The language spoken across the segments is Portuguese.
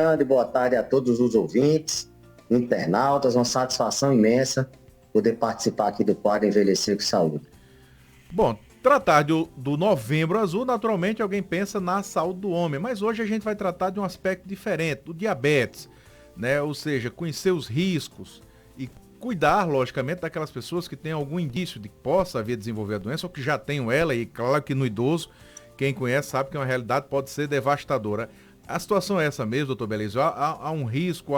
grande boa tarde a todos os ouvintes, internautas, uma satisfação imensa poder participar aqui do quadro Envelhecer com Saúde. Bom, tratar do Novembro Azul, naturalmente alguém pensa na saúde do homem, mas hoje a gente vai tratar de um aspecto diferente, do diabetes, né? Ou seja, conhecer os riscos e cuidar, logicamente, daquelas pessoas que têm algum indício de que possa haver desenvolver a doença ou que já tenham ela, e claro que no idoso, quem conhece sabe que uma realidade pode ser devastadora. A situação é essa mesmo, doutor Belísio? Há um risco,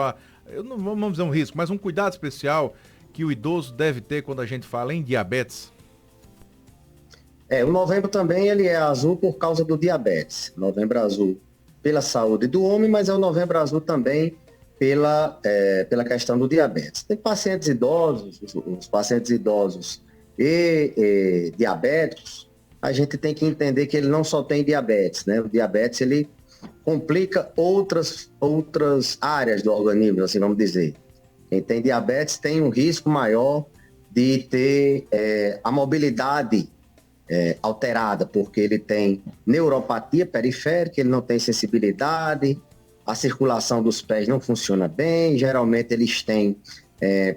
não vamos dizer um risco, mas um cuidado especial que o idoso deve ter quando a gente fala em diabetes? O novembro também ele é azul por causa do diabetes. Novembro azul pela saúde do homem, mas é o novembro azul também pela questão do diabetes. Tem pacientes idosos, os pacientes idosos e diabéticos, a gente tem que entender que ele não só tem diabetes, né? O diabetes, ele complica outras áreas do organismo, assim vamos dizer. Quem tem diabetes tem um risco maior de ter a mobilidade alterada, porque ele tem neuropatia periférica, ele não tem sensibilidade, a circulação dos pés não funciona bem, geralmente eles têm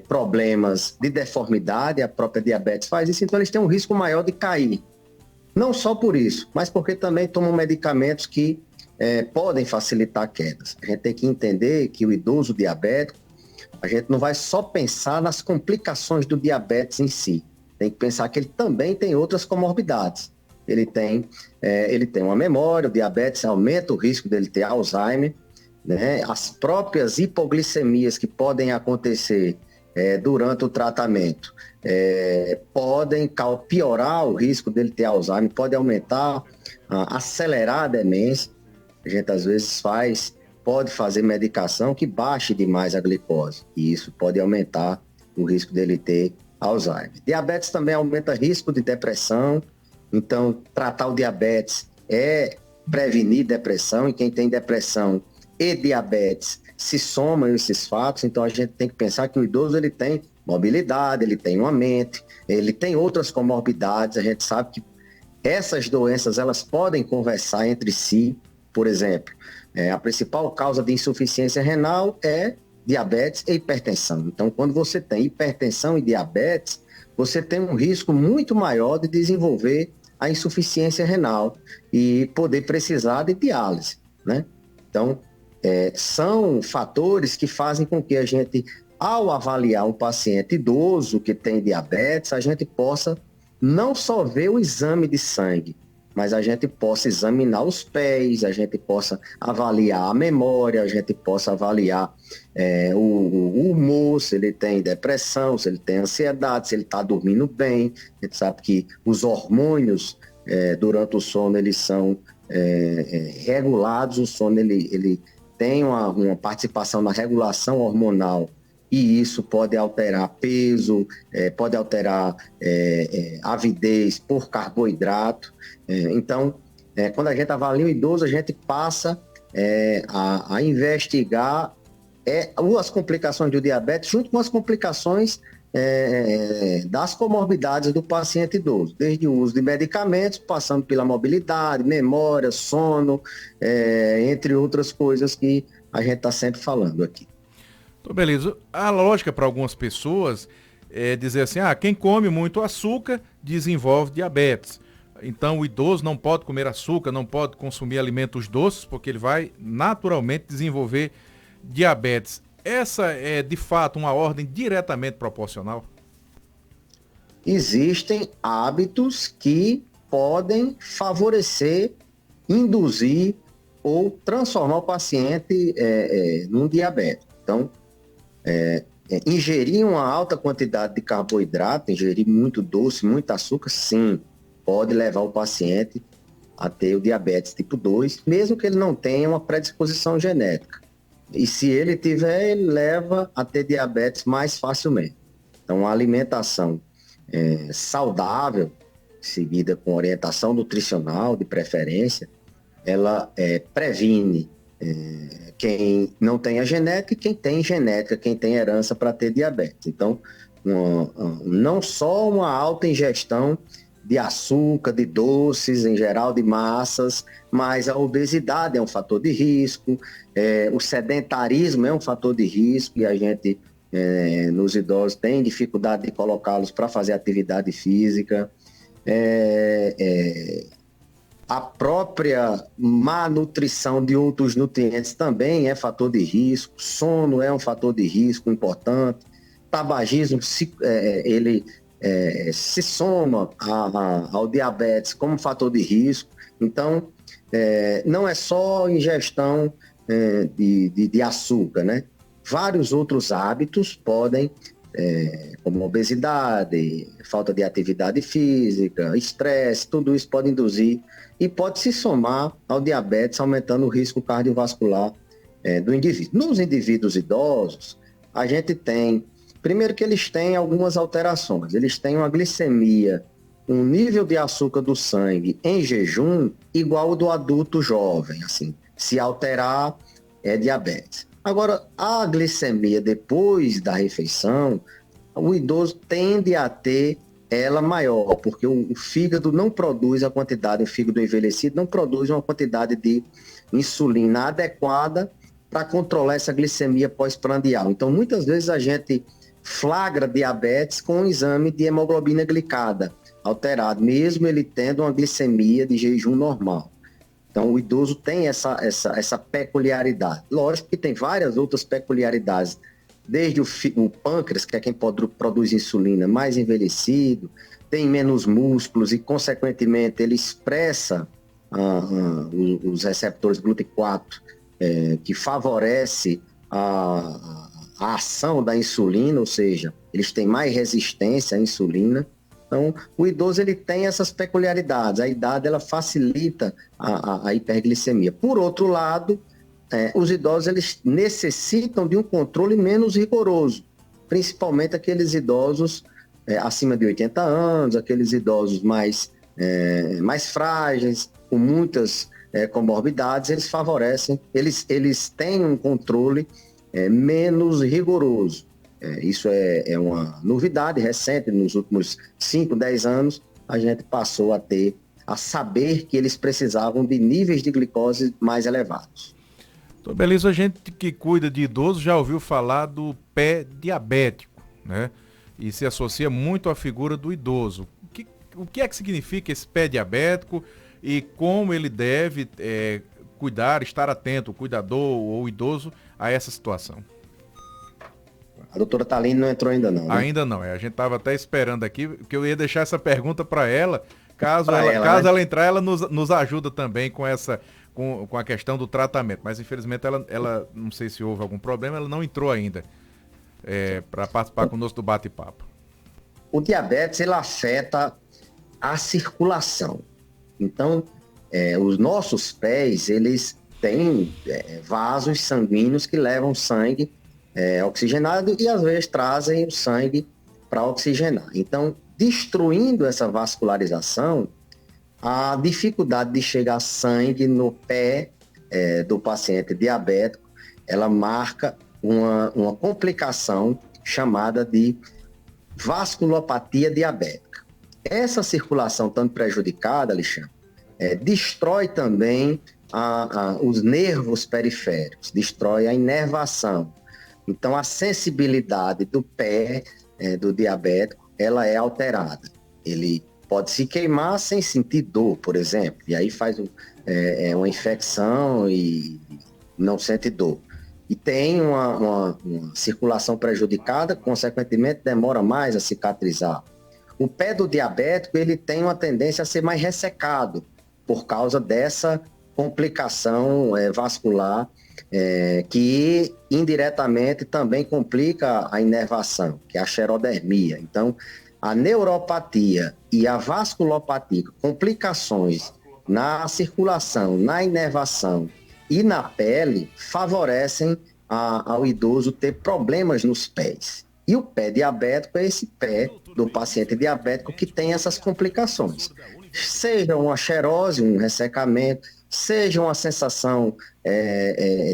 problemas de deformidade, a própria diabetes faz isso, então eles têm um risco maior de cair. Não só por isso, mas porque também tomam medicamentos que podem facilitar quedas. A gente tem que entender que o idoso diabético, a gente não vai só pensar nas complicações do diabetes em si, tem que pensar que ele também tem outras comorbidades. Ele tem uma memória, o diabetes aumenta o risco dele ter Alzheimer, né? As próprias hipoglicemias que podem acontecer durante o tratamento podem piorar o risco dele ter Alzheimer, pode aumentar, acelerar a demência. A gente às vezes pode fazer medicação que baixe demais a glicose, e isso pode aumentar o risco dele ter Alzheimer. Diabetes também aumenta risco de depressão, então tratar o diabetes é prevenir depressão, e quem tem depressão e diabetes se somam esses fatos, então a gente tem que pensar que o idoso ele tem mobilidade, ele tem uma mente, ele tem outras comorbidades, a gente sabe que essas doenças elas podem conversar entre si. Por exemplo, a principal causa de insuficiência renal é diabetes e hipertensão. Então, quando você tem hipertensão e diabetes, você tem um risco muito maior de desenvolver a insuficiência renal e poder precisar de diálise, né? Então, são fatores que fazem com que a gente, ao avaliar um paciente idoso que tem diabetes, a gente possa não só ver o exame de sangue, mas a gente possa examinar os pés, a gente possa avaliar a memória, a gente possa avaliar o humor, se ele tem depressão, se ele tem ansiedade, se ele está dormindo bem. A gente sabe que os hormônios durante o sono, eles são regulados, o sono ele tem uma participação na regulação hormonal, e isso pode alterar peso, pode alterar avidez por carboidrato. Então, quando a gente avalia o idoso, a gente passa a investigar as complicações do diabetes junto com as complicações das comorbidades do paciente idoso, desde o uso de medicamentos, passando pela mobilidade, memória, sono, entre outras coisas que a gente está sempre falando aqui. Então, beleza. A lógica para algumas pessoas é dizer assim, quem come muito açúcar desenvolve diabetes. Então o idoso não pode comer açúcar, não pode consumir alimentos doces, porque ele vai naturalmente desenvolver diabetes. Essa é de fato uma ordem diretamente proporcional? Existem hábitos que podem favorecer, induzir ou transformar o paciente num diabético. Então, ingerir uma alta quantidade de carboidrato, ingerir muito doce, muito açúcar, sim, pode levar o paciente a ter o diabetes tipo 2, mesmo que ele não tenha uma predisposição genética. E se ele tiver, ele leva a ter diabetes mais facilmente. Então, a alimentação saudável, seguida com orientação nutricional, de preferência, ela previne quem não tem a genética e quem tem genética, quem tem herança para ter diabetes. Então, não só uma alta ingestão de açúcar, de doces, em geral, de massas, mas a obesidade é um fator de risco, o sedentarismo é um fator de risco, e a gente, nos idosos, tem dificuldade de colocá-los para fazer atividade física. A própria má nutrição de outros nutrientes também é fator de risco, sono é um fator de risco importante, tabagismo, ele se soma ao diabetes como fator de risco. Então, não é só ingestão de açúcar, né? Vários outros hábitos podem, como obesidade, falta de atividade física, estresse, tudo isso pode induzir e pode se somar ao diabetes, aumentando o risco cardiovascular do indivíduo. Nos indivíduos idosos, a gente tem, primeiro que eles têm algumas alterações, eles têm uma glicemia, um nível de açúcar do sangue em jejum igual ao do adulto jovem, assim, se alterar é diabetes. Agora, a glicemia depois da refeição, o idoso tende a ter ela maior, porque o fígado não produz a quantidade, o fígado envelhecido não produz uma quantidade de insulina adequada para controlar essa glicemia pós-prandial. Então, muitas vezes a gente flagra diabetes com um exame de hemoglobina glicada alterado, mesmo ele tendo uma glicemia de jejum normal. Então, o idoso tem essa peculiaridade. Lógico que tem várias outras peculiaridades, desde o pâncreas, que é quem produz insulina, mais envelhecido, tem menos músculos e, consequentemente, ele expressa os receptores GLUT4, que favorece a ação da insulina, ou seja, eles têm mais resistência à insulina. Então, o idoso ele tem essas peculiaridades, a idade ela facilita a hiperglicemia. Por outro lado, os idosos eles necessitam de um controle menos rigoroso, principalmente aqueles idosos acima de 80 anos, aqueles idosos mais frágeis, com muitas comorbidades, eles favorecem, eles têm um controle menos rigoroso. Isso é uma novidade recente, nos últimos 5, 10 anos, a gente passou a saber que eles precisavam de níveis de glicose mais elevados. Então, beleza, a gente que cuida de idosos já ouviu falar do pé diabético, né? E se associa muito à figura do idoso. O que é que significa esse pé diabético e como ele deve cuidar, estar atento, o cuidador ou o idoso, a essa situação? A doutora Thaline não entrou ainda não, né? Ainda não, a gente estava até esperando aqui, porque eu ia deixar essa pergunta para ela. Caso né? ela entrar, ela nos ajuda também com a questão do tratamento. Mas infelizmente ela não sei se houve algum problema, ela não entrou ainda para participar conosco do bate-papo. O diabetes ele afeta a circulação. Então, os nossos pés, eles têm vasos sanguíneos que levam sangue oxigenado e às vezes trazem o sangue para oxigenar. Então, destruindo essa vascularização, a dificuldade de chegar sangue no pé do paciente diabético, ela marca uma complicação chamada de vasculopatia diabética. Essa circulação tanto prejudicada, Alexandre, destrói também os nervos periféricos, destrói a inervação. Então, a sensibilidade do pé do diabético, ela é alterada. Ele pode se queimar sem sentir dor, por exemplo, e aí faz uma infecção e não sente dor. E tem uma circulação prejudicada, consequentemente demora mais a cicatrizar. O pé do diabético, ele tem uma tendência a ser mais ressecado, por causa dessa complicação vascular, que indiretamente também complica a inervação, que é a xerodermia. Então, a neuropatia e a vasculopatia, complicações na circulação, na inervação e na pele, favorecem ao idoso ter problemas nos pés. E o pé diabético é esse pé do paciente diabético que tem essas complicações. Seja uma xerose, um ressecamento, seja uma sensação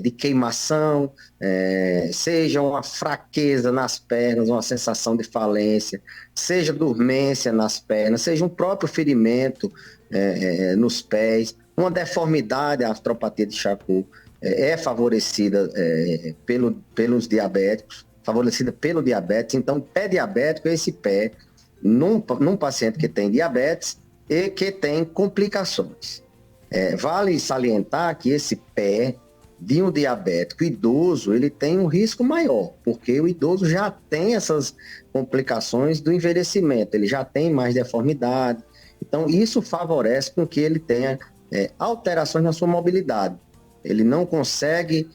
de queimação, seja uma fraqueza nas pernas, uma sensação de falência, seja dormência nas pernas, seja um próprio ferimento nos pés, uma deformidade, a artropatia de Charcot é favorecida pelos diabéticos, favorecida pelo diabetes. Então, pé diabético é esse pé num paciente que tem diabetes e que tem complicações. Vale salientar que esse pé de um diabético idoso, ele tem um risco maior, porque o idoso já tem essas complicações do envelhecimento, ele já tem mais deformidade. Então, isso favorece com que ele tenha alterações na sua mobilidade. Ele não consegue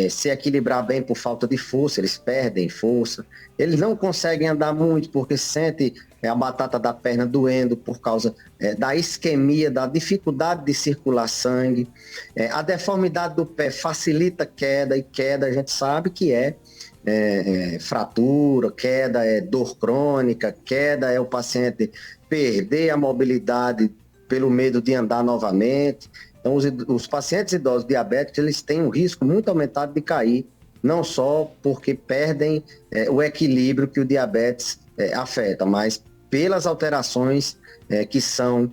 se equilibrar bem por falta de força, eles perdem força. Eles não conseguem andar muito porque sente a batata da perna doendo por causa da isquemia, da dificuldade de circular sangue. A deformidade do pé facilita queda, e queda a gente sabe que fratura, queda é dor crônica, queda é o paciente perder a mobilidade pelo medo de andar novamente. Então, os pacientes idosos diabéticos, eles têm um risco muito aumentado de cair, não só porque perdem o equilíbrio que o diabetes afeta, mas pelas alterações que são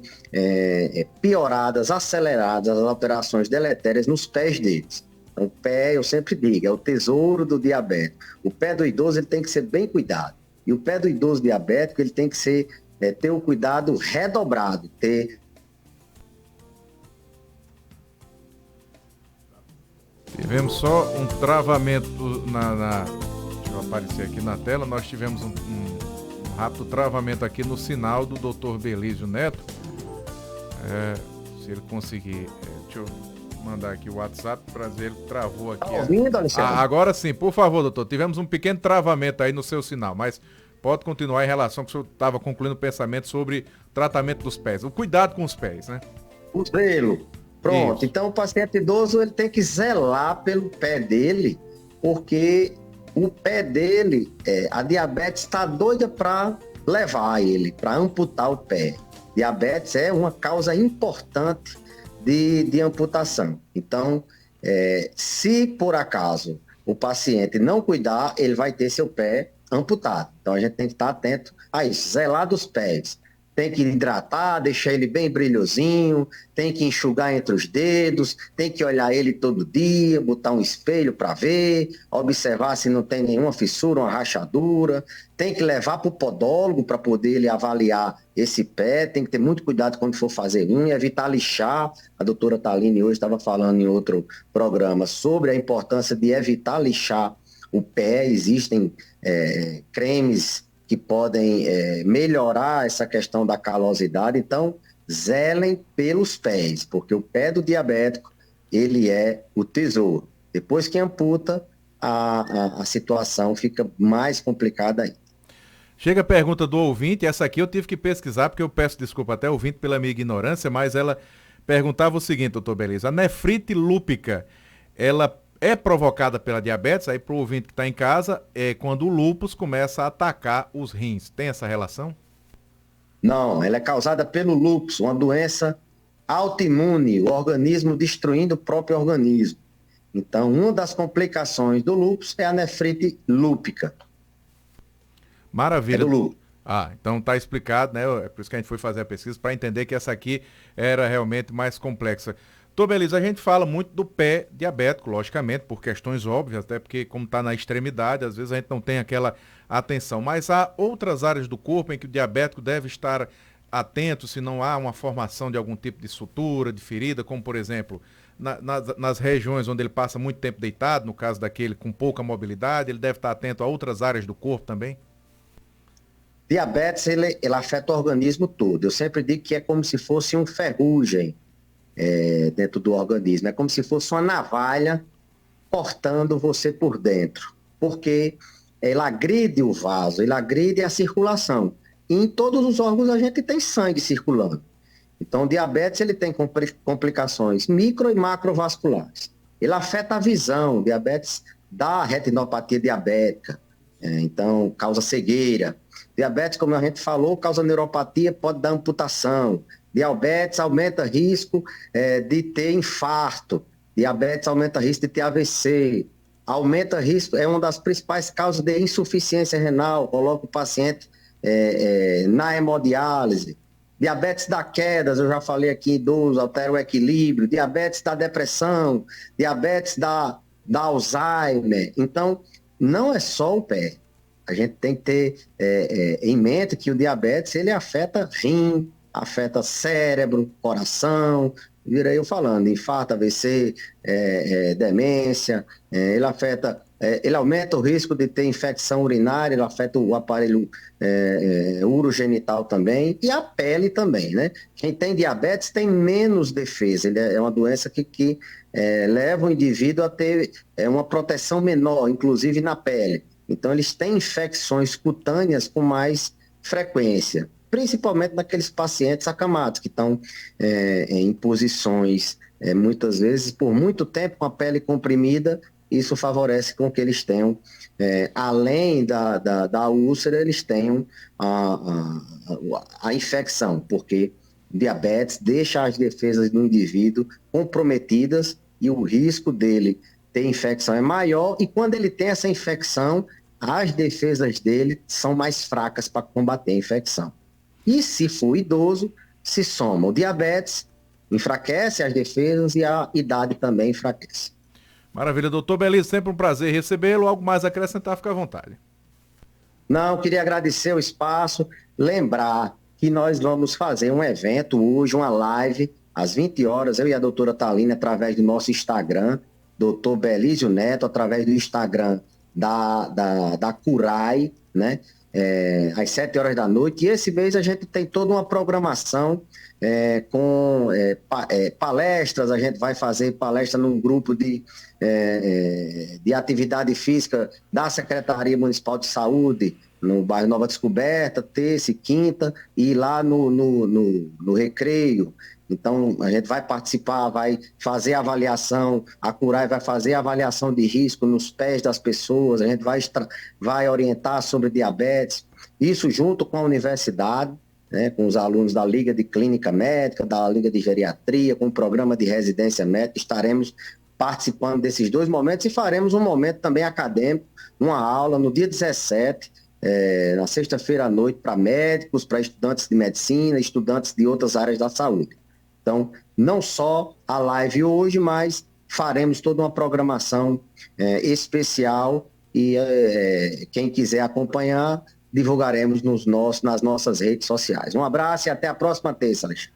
pioradas, aceleradas, as alterações deletérias nos pés deles. Então, o pé, eu sempre digo, é o tesouro do diabético. O pé do idoso, ele tem que ser bem cuidado. E o pé do idoso diabético, ele tem que ter o cuidado redobrado, Tivemos só um travamento deixa eu aparecer aqui na tela. Nós tivemos um rápido travamento aqui no sinal do Dr. Belísio Neto. Se ele conseguir, deixa eu mandar aqui o WhatsApp para ver, ele travou aqui. Tá ouvindo, Alexandre? Agora sim, por favor, doutor. Tivemos um pequeno travamento aí no seu sinal, mas pode continuar em relação que o senhor estava concluindo o pensamento sobre tratamento dos pés. O cuidado com os pés, né? O zelo. Pronto, Isso. Então o paciente idoso ele tem que zelar pelo pé dele, porque o pé dele, a diabetes está doida para levar ele, para amputar o pé. Diabetes é uma causa importante de amputação. Então, se por acaso o paciente não cuidar, ele vai ter seu pé amputado. Então a gente tem que estar atento a isso, zelar dos pés. Tem que hidratar, deixar ele bem brilhosinho, tem que enxugar entre os dedos, tem que olhar ele todo dia, botar um espelho para ver, observar se não tem nenhuma fissura, uma rachadura, tem que levar para o podólogo para poder ele avaliar esse pé, tem que ter muito cuidado quando for fazer unha, evitar lixar. A doutora Taline hoje estava falando em outro programa sobre a importância de evitar lixar o pé. Existem cremes que podem melhorar essa questão da calosidade. Então, zelem pelos pés, porque o pé do diabético, ele é o tesouro. Depois que amputa, a situação fica mais complicada ainda. Chega a pergunta do ouvinte, essa aqui eu tive que pesquisar, porque eu peço desculpa até ao ouvinte pela minha ignorância, mas ela perguntava o seguinte, doutor Beleza, a nefrite lúpica, ela é provocada pela diabetes? Aí para o ouvinte que está em casa, quando o lúpus começa a atacar os rins. Tem essa relação? Não, ela é causada pelo lúpus, uma doença autoimune, o organismo destruindo o próprio organismo. Então, uma das complicações do lúpus é a nefrite lúpica. Maravilha. É do lúpus. Então tá explicado, né? É por isso que a gente foi fazer a pesquisa, para entender que essa aqui era realmente mais complexa. Doutor Belisa, a gente fala muito do pé diabético, logicamente, por questões óbvias, até porque como está na extremidade, às vezes a gente não tem aquela atenção. Mas há outras áreas do corpo em que o diabético deve estar atento se não há uma formação de algum tipo de sutura, de ferida, como por exemplo, nas regiões onde ele passa muito tempo deitado, no caso daquele com pouca mobilidade, ele deve estar atento a outras áreas do corpo também? Diabetes, ele afeta o organismo todo. Eu sempre digo que é como se fosse um ferrugem dentro do organismo. É como se fosse uma navalha cortando você por dentro. Porque ela agride o vaso, ela agride a circulação. E em todos os órgãos a gente tem sangue circulando. Então, o diabetes ele tem complicações micro e macrovasculares. Ele afeta a visão. O diabetes dá retinopatia diabética. Então, causa cegueira. Diabetes, como a gente falou, causa neuropatia, pode dar amputação. Diabetes aumenta risco de ter infarto, diabetes aumenta risco de ter AVC, aumenta risco, é uma das principais causas de insuficiência renal, coloca o paciente na hemodiálise. Diabetes da quedas, eu já falei aqui, idoso, altera o equilíbrio, diabetes da depressão, diabetes da Alzheimer. Então, não é só o pé. A gente tem que ter em mente que o diabetes, ele afeta rim, afeta cérebro, coração, vira eu falando, infarto, AVC, demência, ele aumenta o risco de ter infecção urinária, ele afeta o aparelho urogenital também e a pele também, né? Quem tem diabetes tem menos defesa, ele é uma doença que leva o indivíduo a ter uma proteção menor, inclusive na pele. Então, eles têm infecções cutâneas com mais frequência, principalmente naqueles pacientes acamados, que estão em posições, muitas vezes, por muito tempo com a pele comprimida. Isso favorece com que eles tenham, além da úlcera, eles tenham a infecção, porque diabetes deixa as defesas do indivíduo comprometidas e o risco dele ter infecção é maior, e quando ele tem essa infecção, as defesas dele são mais fracas para combater a infecção. E se for idoso, se soma o diabetes, enfraquece as defesas e a idade também enfraquece. Maravilha, doutor Belísio, sempre um prazer recebê-lo. Algo mais a acrescentar, fica à vontade. Não, queria agradecer o espaço, lembrar que nós vamos fazer um evento hoje, uma live, às 20 horas, eu e a doutora Thaline, através do nosso Instagram, doutor Belísio Neto, através do Instagram da Curai, né? Às 7 horas da noite. E esse mês a gente tem toda uma programação com palestras. A gente vai fazer palestra num grupo de atividade física da Secretaria Municipal de Saúde, no bairro Nova Descoberta, terça e quinta, e lá no Recreio. Então, a gente vai participar, vai fazer avaliação, a Curai vai fazer avaliação de risco nos pés das pessoas, a gente vai orientar sobre diabetes, isso junto com a universidade, né, com os alunos da Liga de Clínica Médica, da Liga de Geriatria, com o programa de residência médica, estaremos participando desses dois momentos e faremos um momento também acadêmico, uma aula no dia 17, na sexta-feira à noite, para médicos, para estudantes de medicina, estudantes de outras áreas da saúde. Então, não só a live hoje, mas faremos toda uma programação especial e quem quiser acompanhar, divulgaremos nas nossas redes sociais. Um abraço e até a próxima terça, Alexandre.